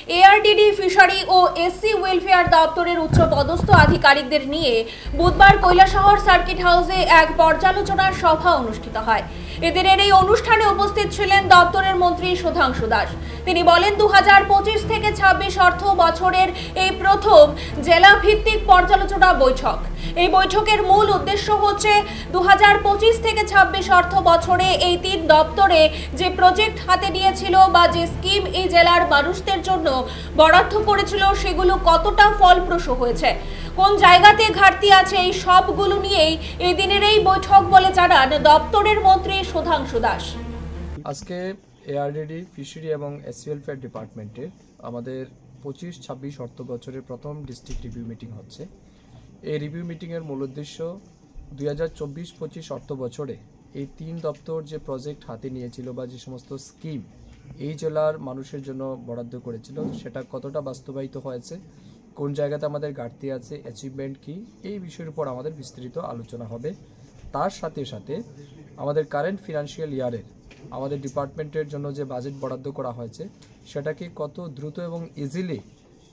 ARDD fishery ও SC welfare দপ্তরের উচ্চপদস্থ আধিকারিকদের নিয়ে বুধবার কৈলাসহর সার্কিট হাউসে এক পর্যালোচনার সভা অনুষ্ঠিত হয়। এদিনের এই অনুষ্ঠানে উপস্থিত ছিলেন দপ্তরের মন্ত্রী সুধাংশু দাস। তিনি বলেন, 2025 থেকে 26 অর্থ বছরের এই প্রথম জেলা ভিত্তিক পর্যালোচনা বৈঠক। এই বৈঠকের মূল উদ্দেশ্য হচ্ছে 2025 থেকে 26 অর্থ বছরে এই তিন দপ্তরে যে প্রজেক্ট হাতে নিয়েছিল বা যে স্কিম এই জেলার মানুষদের জন্য বরাদ্দ করেছিল সেগুলো কতটা ফলপ্রসূ হয়েছে, কোন জায়গাতে ঘাটতি আছে, এই সবগুলো নিয়েই এই দিনের এই বৈঠক বলে জানান দপ্তরের মন্ত্রী সুধাংশু দাস। আজকে এআরডিডি ফিশারি এবং এসসি ওয়েলফেয়ার ডিপার্টমেন্টে আমাদের 25-26 অর্থ বছরের প্রথম ডিস্ট্রিক্ট রিভিউ মিটিং হচ্ছে। এই রিভিউ মিটিংয়ের মূল উদ্দেশ্য 2024-25 অর্থ বছরে এই তিন দপ্তর যে প্রজেক্ট হাতে নিয়েছিল বা যে সমস্ত স্কিম এই জেলার মানুষের জন্য বরাদ্দ করেছিল সেটা কতটা বাস্তবায়িত হয়েছে, কোন জায়গাতে আমাদের ঘাটতি আছে, অ্যাচিভমেন্ট কি, এই বিষয়ের উপর আমাদের বিস্তারিত আলোচনা হবে। তার সাথে সাথে আমাদের কারেন্ট ফিনান্সিয়াল ইয়ারের আমাদের ডিপার্টমেন্টের জন্য যে বাজেট বরাদ্দ করা হয়েছে সেটাকে কত দ্রুত এবং ইজিলি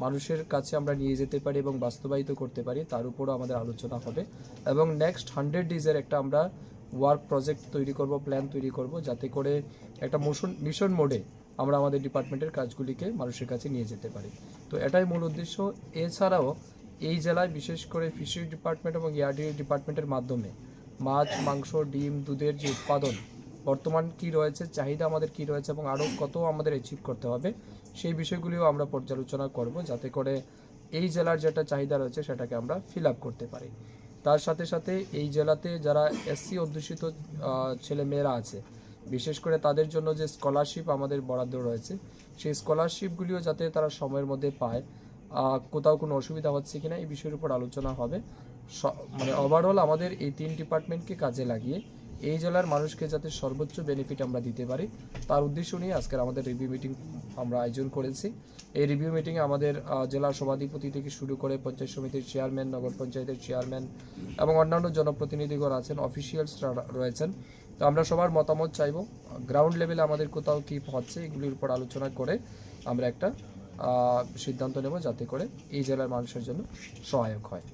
মানুষের কাছে আমরা নিয়ে যেতে পারি এবং বাস্তবায়িত করতে পারি তার উপরও আমাদের আলোচনা হবে। এবং নেক্সট 100 ডেজের একটা আমরা ওয়ার্ক প্রজেক্ট তৈরি করব, প্ল্যান তৈরি করব, যাতে করে একটা মিশন মোডে আমরা আমাদের ডিপার্টমেন্টের কাজগুলিকে মানুষের কাছে নিয়ে যেতে পারি। তো এটাই মূল উদ্দেশ্য। এছাড়াও এই জেলায় বিশেষ করে ফিশারি ডিপার্টমেন্ট এবং এআরডিডি ডিপার্টমেন্টের মাধ্যমে মাছ, মাংস, ডিম, দুধের যে উৎপাদন বর্তমান কি রয়েছে, চাহিদা আমাদের কি রয়েছে এবং আরও কত আমাদের অ্যাচিভ করতে হবে সেই বিষয়গুলিও আমরা পর্যালোচনা করব, যাতে করে এই জেলার যেটা চাহিদা রয়েছে সেটাকে আমরা ফিল আপ করতে পারি। তার সাথে সাথে এই জেলাতে যারা এসসি অধ্যুষিত ছেলে মেয়েরা আছে, বিশেষ করে তাদের জন্য যে স্কলারশিপ আমাদের বরাদ্দ রয়েছে সেই স্কলারশিপগুলিও যাতে তারা সময়ের মধ্যে পায়, কোথাও কোনো অসুবিধা হচ্ছে কিনা এই বিষয়ের উপর আলোচনা হবে। মানে ওভারঅল আমাদের এই তিন ডিপার্টমেন্টকে কাজে লাগিয়ে এই জেলার মানুষকে যাতে সর্বোচ্চ বেনিফিট আমরা দিতে পারি তার উদ্দেশ্য নিয়ে আজকের আমাদের রিভিউ মিটিং আমরা আয়োজন করেছি। এই রিভিউ মিটিংয়ে আমাদের জেলার সভাধিপতি থেকে শুরু করে পঞ্চায়েত সমিতির চেয়ারম্যান, নগর পঞ্চায়েতের চেয়ারম্যান এবং অন্যান্য জনপ্রতিনিধিগণ আছেন, অফিসিয়ালসরা রয়েছেন। তো আমরা সবার মতামত চাইব, গ্রাউন্ড লেভেলে আমাদের কোথাও কী হচ্ছে এগুলির উপর আলোচনা করে আমরা একটা সিদ্ধান্ত নেব যাতে করে এই জেলার মানুষের জন্য সহায়ক হয়।